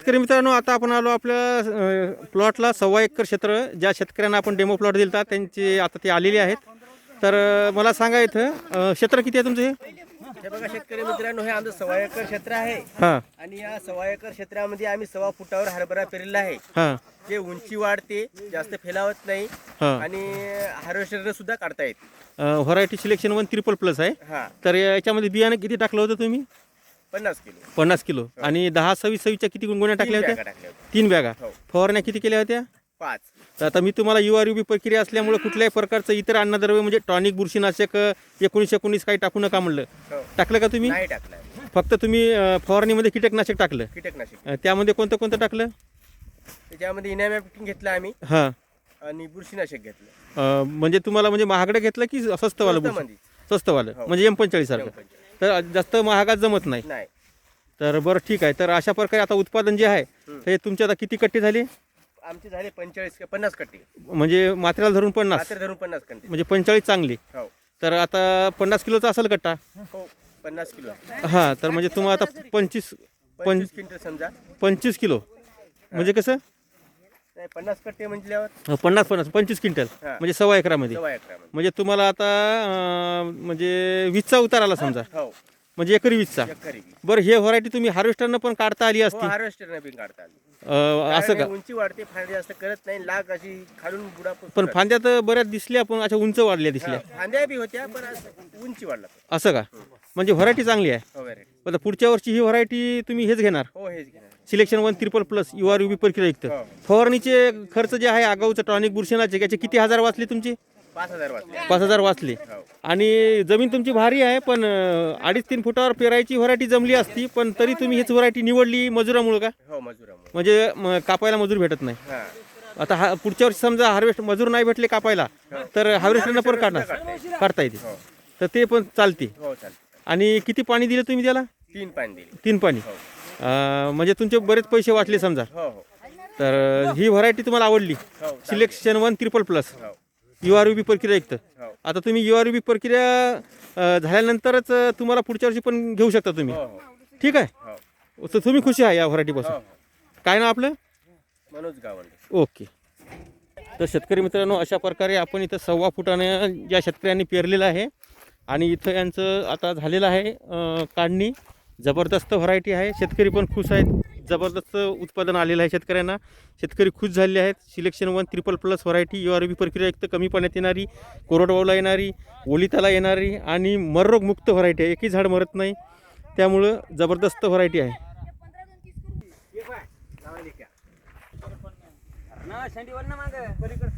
शेतकरी मित्रांनो, आता आपण आलो आपल्या प्लॉटला 1.25 एकर क्षेत्र. ज्या शेतकऱ्यांना आपण डेमो प्लॉट दिलता त्यांचे आता ते आलेले आहेत. तर मला सांगा इथं क्षेत्र किती आहे तुमचं हे? हे बघा शेतकरी मित्रांनो, हे आमचं 1.25 एकर क्षेत्र आहे. हां आणि या 1.25 एकर क्षेत्रामध्ये आम्ही 1.25 फुटावर हरभरा पेरलेला आहे. हां जे उंची वाढते, जास्त फैलावत नाही हां. आणि हार्वेस्टर सुद्धा काढता येते. व्हरायटी सिलेक्शन 1 3++ आहे. हा, तर याच्यामध्ये बियाणं किती टाकलं होतं तुम्ही? 50 किलो 50 किलो. आणि 10-26-26च्या किती गुणगुण्या टाकल्या बॅगा होत्या? टाकल्या होत्या. 3 बॅगा. हो. फवारण्या किती केल्या होत्या? 5. तर आता मी तुम्हाला URUB प्रक्रिया असल्यामुळे कुठल्याही प्रकारचं इतर अन्नद्रव्य म्हणजे टॉनिक, बुरशीनाशक 19-19 काही टाकू नका म्हणलं. हो. टाकलं का तुम्ही? नाही टाकलं. फक्त तुम्ही फवारणीमध्ये कीटकनाशक टाकलं. कीटकनाशक त्यामध्ये कोणतं कोणतं टाकलं? त्याच्यामध्ये इनॅमॅक्टिन घेतलं आम्ही हां. आणि बुरशीनाशक घेतलं. म्हणजे तुम्हाला म्हणजे महागडं घेतलं की स्वस्तवालं? स्वस्तामध्ये. स्वस्तवालं हो. म्हणजे M45 सारखं. तर जास्त महागात जमत नाही. नाही. तर बरं ठीक आहे. तर अशा प्रकारे आता उत्पादन जे आहे ते तुमचे आता किती कट्टे झाले? आमचे झाले 50 कट्टे. म्हणजे मात्रेला धरून 50, मात्र धरून 50 कट्टे. म्हणजे 45 चांगली. हो तर आता 50 किलोचा असेल कट्टा? हो, 50 किलो. हां. तर म्हणजे तुम्हाला आता 25 क्विंटल समजा. 25 किलो म्हणजे कसं? नाही, 50 कट्टे म्हटल्यावर 50 25 क्विंटल हां. म्हणजे 1.25 एकरामध्ये. 1.25 एकरामध्ये. म्हणजे तुम्हाला आता म्हणजे 20चा उतार आला समजा, हो, म्हणजे एकरी 20चा. एकरी. बरं, हे व्हरायटी तुम्ही हार्वेस्टरनं पण काढता आली हो, असती हार्वेस्टरने पण काढता आली. असं कारण का? हे उंची वाढते, फांद्या जास्त करत नाही, लाग अशी खालून बुडा पण फांद्या तर बऱ्याच दिसल्या, पण अशा उंच वाढल्या दिसल्या. फांद्या बी होत्या पण असं उंची वाढला. असं का? म्हणजे व्हरायटी चांगली आहे. हो, व्हेरायटी. पण पुढच्या वर्षी ही व्हरायटी तुम्ही हेच घेणार? हो, हेच घेणार. Selection 1 3++ URUB प्रक्रियायुक्त. हो. फवारणीचे खर्च जे आहे आगाऊचं टॉनिक, बुरशीनाशक याचे किती हजार वाचले तुमचे? 5,000 वाचले. 5,000 वाचले. हो. आणि जमीन तुमची भारी आहे, पण 2.5-3 फुटावर पेरायची व्हरायटी जमली असती, पण तरी तुम्ही हीच व्हरायटी निवडली मजुरामुळे का? हो, मजुरामुळे. म्हणजे कापायला मजूर भेटत नाही. हा. आता पुढच्या वर्षी समजा हार्वेस्ट मजूर नाही भेटले कापायला, तर हार्वेस्टरनं पण काढता येते. हो. तर ते पण चालते. हो, चालते. आणि किती पाणी दिलं तुम्ही त्याला? 3 पाणी दिली. 3 पाणी. हो. म्हणजे तुमचे बरेच पैसे वाचले समजा. हो, हो. तर ही व्हरायटी तुम्हाला आवडली? हो, चालते. सिलेक्शन 1 3++ हो. URUB प्रक्रियायुक्त. हो. आता तुम्ही URUB प्रक्रिया झाल्यानंतरच तुम्हाला पुढच्या वर्षी पण घेऊ शकता तुम्ही. हो, हो. ठीक आहे. हो. तर तुम्ही खुशी आहे या हो, व्हरायटीपासून? हो. काय ना आपलं? मनोज गावंडे. ओके. तर शेतकरी मित्रांनो, अशा प्रकारे आपण इथं 1.25 फुटाने या शेतकऱ्यांनी पेरलेलं आहे. आणि इथं यांचं आता झालेलं आहे काढणी. जबरदस्त व्हरायटी आहे. शेतकरी पण खुश आहेत. जबरदस्त उत्पादन आलेलं आहे शेतकऱ्यांना. शेतकरी खुश झालेले आहेत. सिलेक्शन 1 3++ व्हरायटी URUB प्रक्रियायुक्त, कमी पाण्यात येणारी, कोरडवाहूला येणारी, ओलिताला येणारी आणि मररोगमुक्त व्हरायटी आहे. एकही झाड मरत नाही. त्यामुळं जबरदस्त व्हरायटी आहे.